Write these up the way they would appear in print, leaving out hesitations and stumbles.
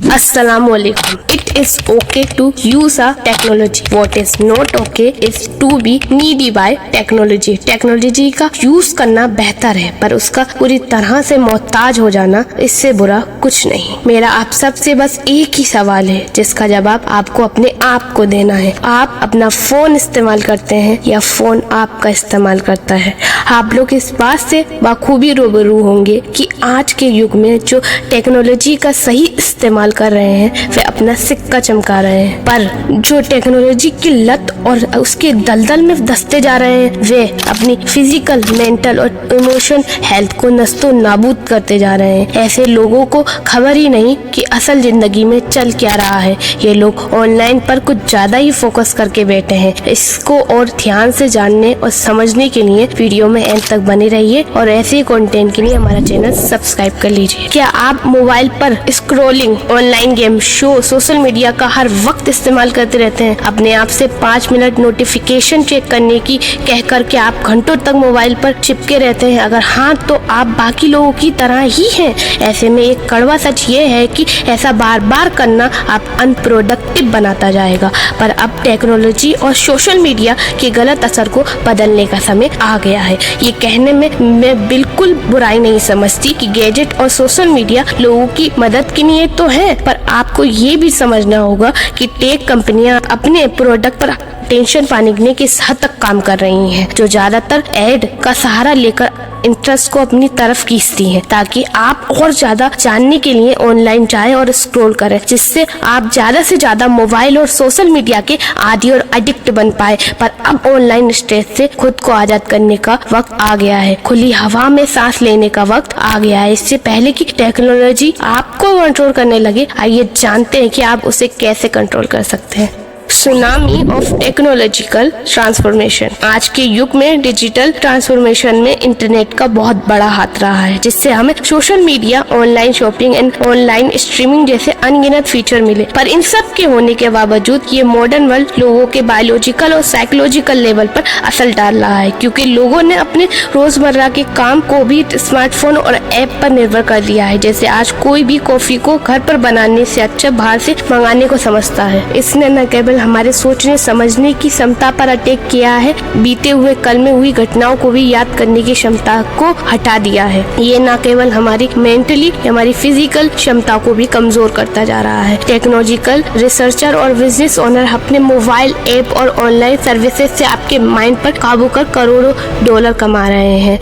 Assalamualaikum. It is okay to use a technology. What is not okay is to be needy by technology. Technology का use करना बेहतर है, पर उसका पूरी तरह से मोहताज हो जाना इससे बुरा कुछ नहीं। मेरा आप सबसे बस एक ही सवाल है, जिसका जवाब आपको अपने आप को देना है। आप अपना फोन इस्तेमाल करते हैं या फोन आपका इस्तेमाल करता है? आप लोग इस बात से बखूबी रूबरू होंगे कि आज के युग में जो टेक्नोलॉजी का सही इस्तेमाल कर रहे हैं वे अपना सिक्का चमका रहे हैं, पर जो टेक्नोलॉजी की लत और उसके दलदल में धंसते जा रहे हैं वे अपनी फिजिकल, मेंटल और इमोशन हेल्थ को नस्तो नाबूद करते जा रहे हैं। ऐसे लोगों को खबर ही नहीं कि असल जिंदगी में चल क्या रहा है। ये लोग ऑनलाइन पर कुछ ज्यादा ही फोकस करके बैठे हैं। इसको और ध्यान से जानने और समझने के लिए वीडियो में एंड तक बने रहिए और ऐसे ही कंटेंट के लिए हमारा चैनल सब्सक्राइब कर लीजिए। क्या आप मोबाइल पर scrolling, online game, show, social media का हर वक्त इस्तेमाल करते रहते हैं? अपने आप से 5 मिनट नोटिफिकेशन चेक करने की कहकर के आप घंटों तक मोबाइल पर चिपके रहते हैं? अगर हाँ, तो आप बाकी लोगों की तरह ही हैं। ऐसे में एक कड़वा सच ये है कि ऐसा बार बार करना आप अनप्रोडक्टिव बनाता जाएगा। पर अब टेक्नोलॉजी और सोशल मीडिया के गलत असर को बदलने का समय आ गया है। ये कहने में मैं बिल्कुल बुराई नहीं समझती कि गैजेट और सोशल मीडिया लोगों की मदद के लिए तो है, पर आपको ये भी समझना होगा कि टेक कंपनियां अपने प्रोडक्ट पर टेंशन पाने के लिए किस हद तक काम कर रही हैं, जो ज्यादातर एड का सहारा लेकर इंटरेस्ट को अपनी तरफ खींचती हैं, ताकि आप और ज्यादा जानने के लिए ऑनलाइन जाएं और स्क्रॉल करें, जिससे आप ज्यादा से ज्यादा मोबाइल और सोशल मीडिया के आदी और एडिक्ट बन पाए। पर अब ऑनलाइन स्ट्रेस से खुद को आजाद करने का वक्त आ गया है। खुली हवा में सांस लेने का वक्त आ गया है। इससे पहले कि टेक्नोलॉजी आपको कंट्रोल करने लगे, आइए जानते हैं कि आप उसे कैसे कंट्रोल कर सकते हैं। Tsunami of technological transformation. आज के युग में डिजिटल ट्रांसफॉर्मेशन में इंटरनेट का बहुत बड़ा हाथ रहा है, जिससे हमें social media, online shopping and online streaming जैसे अनगिनत फीचर मिले। पर इन सब के होने के बावजूद ये मॉडर्न वर्ल्ड लोगों के बायोलॉजिकल और साइकोलॉजिकल लेवल पर असर डाल रहा है, क्योंकि लोगों ने अपने रोजमर्रा के काम को भी स्मार्टफोन और ऐप पर निर्भर कर दिया है। जैसे आज कोई भी कॉफी को घर पर बनाने से अच्छा बाहर से मंगाने को समझता है। इसने न केवल हमारे सोचने समझने की क्षमता पर अटैक किया है, बीते हुए कल में हुई घटनाओं को भी याद करने की क्षमता को हटा दिया है। ये न केवल हमारी मेंटली, हमारी फिजिकल क्षमता को भी कमजोर करता जा रहा है। टेक्नोलॉजिकल रिसर्चर और बिजनेस ओनर अपने मोबाइल ऐप और ऑनलाइन सर्विसेज से आपके माइंड पर काबू कर करोड़ों डॉलर कमा रहे हैं।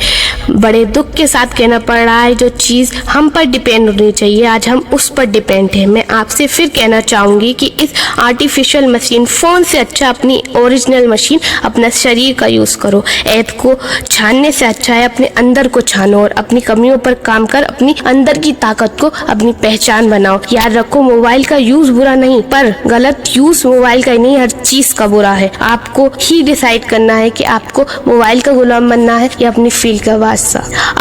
बड़े दुख के साथ कहना पड़ रहा है, जो चीज हम पर डिपेंड होनी चाहिए आज हम उस पर डिपेंड है। मैं आपसे फिर कहना चाहूंगी कि इस आर्टिफिशियल मशीन फोन से अच्छा अपनी ओरिजिनल मशीन, अपना शरीर का यूज करो। ऐप को छानने से अच्छा है अपने अंदर को छानो और अपनी कमियों पर काम कर अपनी अंदर की ताकत को अपनी पहचान बनाओ। याद रखो, मोबाइल का यूज बुरा नहीं, पर गलत यूज मोबाइल का नहीं, हर चीज का बुरा है। आपको ही डिसाइड करना है कि आपको मोबाइल का गुलाम बनना है या अपनी फील्ड का बादशाह।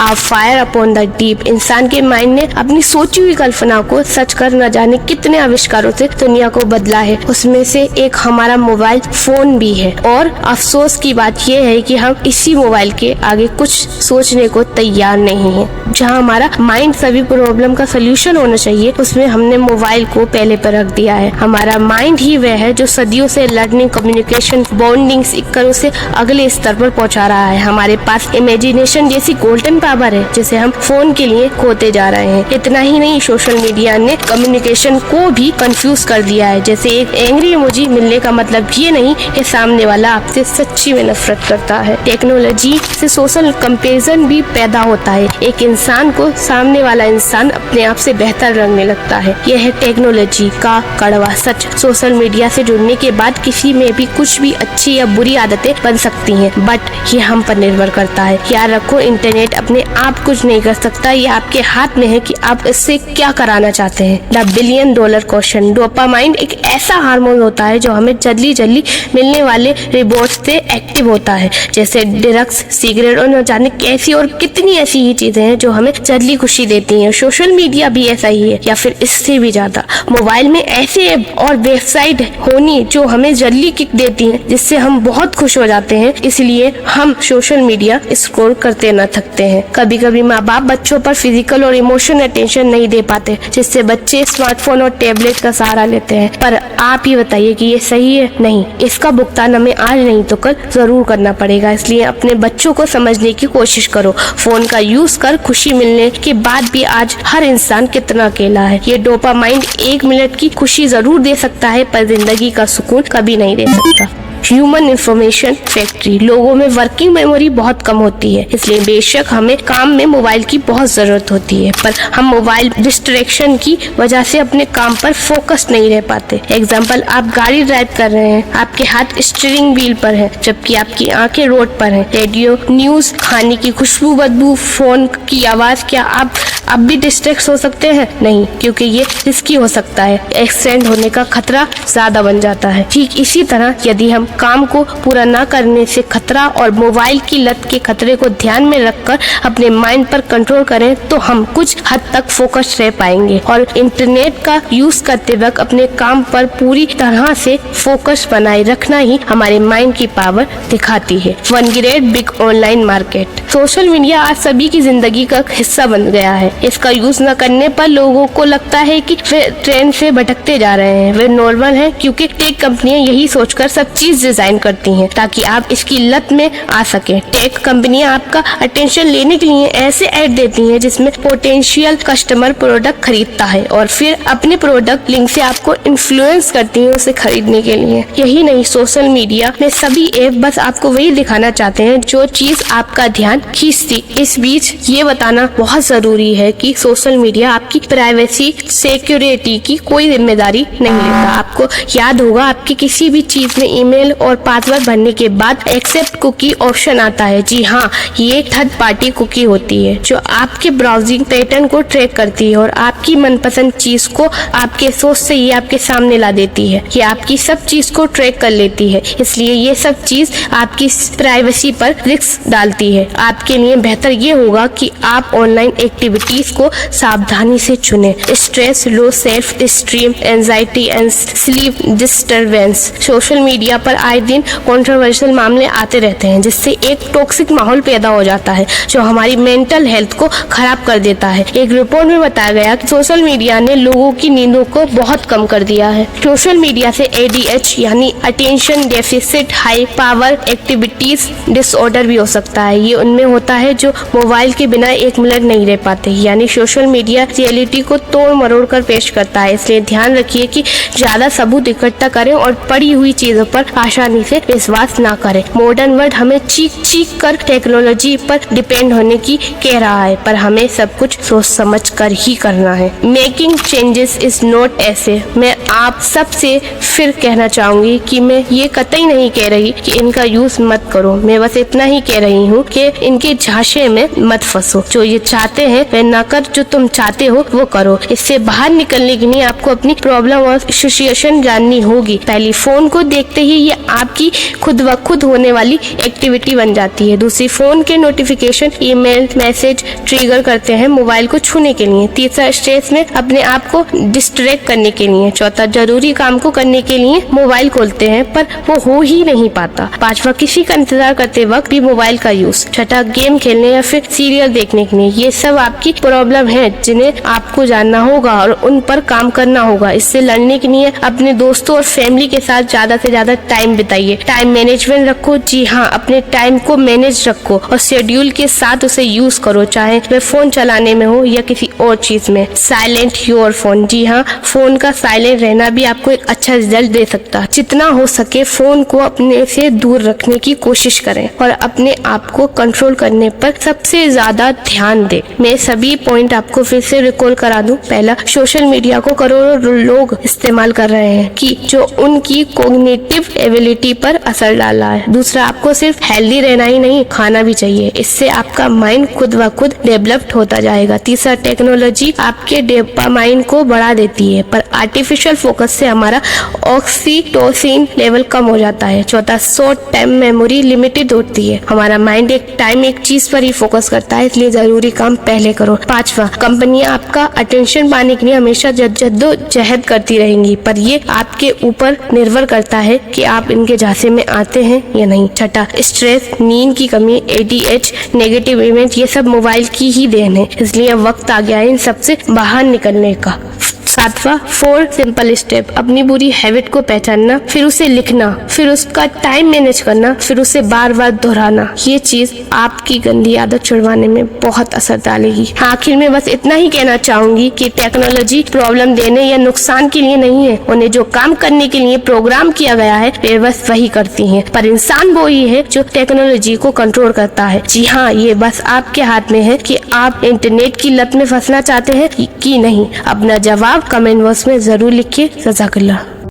आप फायर अपॉन द डीप। इंसान के माइंड ने अपनी सोची हुई कल्पना को सच कर न जाने कितने आविष्कारों से दुनिया को बदला है। उसमें से एक हमारा मोबाइल फोन भी है, और अफसोस की बात यह है कि हम इसी मोबाइल के आगे कुछ सोचने को तैयार नहीं है। जहां हमारा माइंड सभी प्रॉब्लम का सोल्यूशन होना चाहिए, उसमें हमने मोबाइल को पहले पर रख दिया है। हमारा माइंड ही वह है जो सदियों से लर्निंग, कम्युनिकेशन, बॉन्डिंग सीखकर उसे अगले स्तर पर पहुंचा रहा है। हमारे पास इमेजिनेशन जैसी गोल्डन पावर है, जिसे हम फोन के लिए खोते जा रहे हैं। इतना ही नहीं, सोशल मीडिया ने कम्युनिकेशन को भी कंफ्यूज कर दिया है। जैसे एक एंग्री इमोजी मिलने का मतलब ये नहीं कि सामने वाला आपसे सच्ची में नफरत करता है। टेक्नोलॉजी से सोशल कंपैरिजन भी पैदा होता है। एक इंसान को सामने वाला इंसान अपने आप से बेहतर लगने लगता है। यह है टेक्नोलॉजी का कड़वा सच। सोशल मीडिया से जुड़ने के बाद किसी में भी कुछ भी अच्छी या बुरी आदतें बन सकती हैं, बट ये हम पर निर्भर करता है। याद रखो, इंटरनेट अपने आप कुछ नहीं कर सकता। ये आपके हाथ में है कि आप इससे क्या कराना चाहते हैं। The $1 billion question. डोपामाइन एक ऐसा हार्मोन होता है है जो हमें जल्दी जल्दी मिलने वाले रिवॉर्ड से एक्टिव होता है, जैसे ड्रग्स, सिगरेट और न जाने कैसी और कितनी ऐसी ही चीजें हैं जो हमें जल्दी खुशी देती हैं। सोशल मीडिया भी ऐसा ही है, या फिर इससे भी ज्यादा। मोबाइल में ऐसे ऐप और वेबसाइट होनी जो हमें जल्दी किक देती हैं, जिससे हम बहुत खुश हो जाते हैं, इसलिए हम सोशल मीडिया स्क्रॉल करते न थकते हैं। कभी कभी माँ बाप बच्चों पर फिजिकल और इमोशनल अटेंशन नहीं दे पाते, जिससे बच्चे स्मार्टफोन और टैबलेट का सहारा लेते हैं। पर आप ये बताइए कि ये सही है? नहीं, इसका भुगतान हमें आज नहीं तो कल जरूर करना पड़ेगा। इसलिए अपने बच्चों को समझने की कोशिश करो। फोन का यूज कर खुशी मिलने के बाद भी आज हर इंसान कितना अकेला है। ये डोपामाइन 1 मिनट की खुशी जरूर दे सकता है, पर जिंदगी का सुकून कभी नहीं दे सकता। ह्यूमन इंफॉर्मेशन फैक्ट्री, लोगों में वर्किंग मेमोरी बहुत कम होती है, इसलिए बेशक हमें काम में मोबाइल की बहुत जरूरत होती है, पर हम मोबाइल डिस्ट्रैक्शन की वजह से अपने काम पर फोकस नहीं रह पाते। एग्जाम्पल, आप गाड़ी ड्राइव कर रहे हैं, आपके हाथ स्टीयरिंग व्हील पर है, जबकि आपकी आंखें रोड पर हैं। रेडियो, न्यूज, खाने की खुशबू, बदबू, फोन की आवाज, क्या आप अब भी डिस्ट्रैक्ट हो सकते हैं? नहीं, क्योंकि ये रिस्की हो सकता है। एक्सीडेंट होने का खतरा ज्यादा बन जाता है। ठीक इसी तरह यदि हम काम को पूरा न करने से खतरा और मोबाइल की लत के खतरे को ध्यान में रखकर अपने माइंड पर कंट्रोल करें, तो हम कुछ हद तक फोकस रह पाएंगे। और इंटरनेट का यूज करते वक्त अपने काम पर पूरी तरह से फोकस बनाए रखना ही हमारे माइंड की पावर दिखाती है। One great big online market, social media आज सभी की जिंदगी का हिस्सा बन गया है। इसका यूज न करने पर लोगों को लगता है कि वे ट्रेंड से भटकते जा रहे हैं। वे नॉर्मल है, क्योंकि टेक कंपनियां यही सोचकर सब चीज डिजाइन करती हैं ताकि आप इसकी लत में आ सके। टेक कंपनियां आपका अटेंशन लेने के लिए ऐसे ऐड देती हैं जिसमें पोटेंशियल कस्टमर प्रोडक्ट खरीदता है और फिर अपने प्रोडक्ट लिंक से आपको इन्फ्लुएंस करती हैं उसे खरीदने के लिए। यही नहीं, सोशल मीडिया में सभी ऐप बस आपको वही दिखाना चाहते हैं जो चीज आपका ध्यान खींचती। इस बीच ये बताना बहुत जरूरी है कि सोशल मीडिया आपकी प्राइवेसी सिक्योरिटी की कोई जिम्मेदारी नहीं लेता। आपको याद होगा, आपकी किसी भी चीज में ईमेल और पासवर्ड भरने के बाद एक्सेप्ट कुकी ऑप्शन आता है। जी हाँ, ये थर्ड पार्टी कुकी होती है जो आपके ब्राउजिंग पैटर्न को ट्रैक करती है और आपकी मनपसंद चीज को आपके सोच से ही आपके सामने ला देती है। ये आपकी सब चीज को ट्रैक कर लेती है, इसलिए ये सब चीज आपकी प्राइवेसी पर रिस्क डालती है। आपके लिए बेहतर ये होगा कि आप ऑनलाइन एक्टिविटीज को सावधानी से चुनें। Stress, low self esteem, anxiety and sleep disturbance, social media पर आए दिन कंट्रोवर्शियल मामले आते रहते हैं, जिससे एक टॉक्सिक माहौल पैदा हो जाता है जो हमारी मेंटल हेल्थ को खराब कर देता है। एक रिपोर्ट में बताया गया कि सोशल मीडिया ने लोगों की नींदों को बहुत कम कर दिया है। सोशल मीडिया से ADH यानी attention deficit high power activities disorder भी हो सकता है। ये उनमें होता है जो मोबाइल के बिना 1 मिनट नहीं रह पाते। यानी सोशल मीडिया रियलिटी को तोड़ मरोड़ कर पेश करता है, इसलिए ध्यान रखिए कि ज्यादा सबूत इकट्ठा करें और पड़ी हुई चीजों पर आसानी से विश्वास ना करें। मॉडर्न वर्ल्ड हमें चीख कर टेक्नोलॉजी पर डिपेंड होने की कह रहा है, पर हमें सब कुछ सोच समझ कर ही करना है। मेकिंग चेंजेस इज नॉट ऐसे। मैं आप सब से फिर कहना चाहूंगी कि मैं ये कतई नहीं कह रही कि इनका यूज मत करो। मैं बस इतना ही कह रही हूँ कि इनके झांसे में मत फंसो। जो ये चाहते हैं वह ना कर, जो तुम चाहते हो वो करो। इससे बाहर निकलने के लिए आपको अपनी प्रॉब्लम और सिचुएशन जाननी होगी। पहली, फोन को देखते ही ये आपकी खुद ब खुद होने वाली एक्टिविटी बन जाती है। दूसरी, फोन के नोटिफिकेशन, ईमेल, मैसेज ट्रिगर करते हैं मोबाइल को छूने के लिए। तीसरा, स्ट्रेस में अपने आप को डिस्ट्रैक्ट करने के लिए। चौथा, जरूरी काम को करने के लिए मोबाइल खोलते हैं पर वो हो ही नहीं पाता। पांचवा, किसी का इंतजार करते वक्त भी मोबाइल का यूज। छठा, गेम खेलने या फिर सीरियल देखने के लिए। ये सब आपकी प्रॉब्लम है जिन्हें आपको जानना होगा और उन पर काम करना होगा। इससे लड़ने के लिए अपने दोस्तों और फैमिली के साथ ज्यादा से ज्यादा टाइम बिताइए। टाइम मैनेजमेंट रखो। जी हाँ, अपने टाइम को मैनेज रखो और शेड्यूल के साथ उसे यूज करो, चाहे वह फोन चलाने में हो या किसी और चीज में। Silent your phone. जी हाँ, फोन का साइलेंट रहना भी आपको एक अच्छा रिजल्ट दे सकता है। जितना हो सके फोन को अपने से दूर रखने की कोशिश करें और अपने आप को कंट्रोल करने पर सबसे ज्यादा ध्यान दें। मैं सभी पॉइंट आपको फिर से रिकॉल करा दूं। पहला, सोशल मीडिया को करोड़ों लोग इस्तेमाल कर रहे हैं कि जो उनकी कॉग्निटिव एबिलिटी इम्यूनिटी पर असर डाला है। दूसरा, आपको सिर्फ हेल्दी रहना ही नहीं, खाना भी चाहिए। इससे आपका माइंड खुद ब खुद डेवलप्ड होता जाएगा। तीसरा, टेक्नोलॉजी आपके डोपामाइन को बढ़ा देती है, पर आर्टिफिशियल फोकस से हमारा ऑक्सीटोसिन लेवल कम हो जाता है। चौथा, शॉर्ट टाइम मेमोरी लिमिटेड होती है। हमारा माइंड एक चीज पर ही फोकस करता है, इसलिए जरूरी काम पहले करो। पांचवा, कंपनियां आपका अटेंशन पाने के लिए हमेशा जद्दोजहद करती रहेंगी, पर ये आपके ऊपर निर्भर करता है कि आप इनके झांसे में आते हैं या नहीं। छठा, स्ट्रेस, नींद की कमी, ADH, नेगेटिव इवेंट, ये सब मोबाइल की ही देन है, इसलिए वक्त आ गया है इन सबसे बाहर निकलने का। सातवां, 4 सिंपल स्टेप, अपनी बुरी हैबिट को पहचानना, फिर उसे लिखना, फिर उसका टाइम मैनेज करना, फिर उसे बार बार दोहराना। ये चीज आपकी गंदी आदत छुड़वाने में बहुत असर डालेगी। आखिर में बस इतना ही कहना चाहूंगी कि टेक्नोलॉजी प्रॉब्लम देने या नुकसान के लिए नहीं है। उन्हें जो काम करने के लिए प्रोग्राम किया गया है वे बस वही करती है, पर इंसान वो ही है जो टेक्नोलॉजी को कंट्रोल करता है। जी हाँ, ये बस आपके हाथ में है कि आप इंटरनेट की लत में फंसना चाहते हैं कि नहीं। अपना जवाब कमेंट बॉक्स में जरूर लिखिए। जज़ाकल्लाह।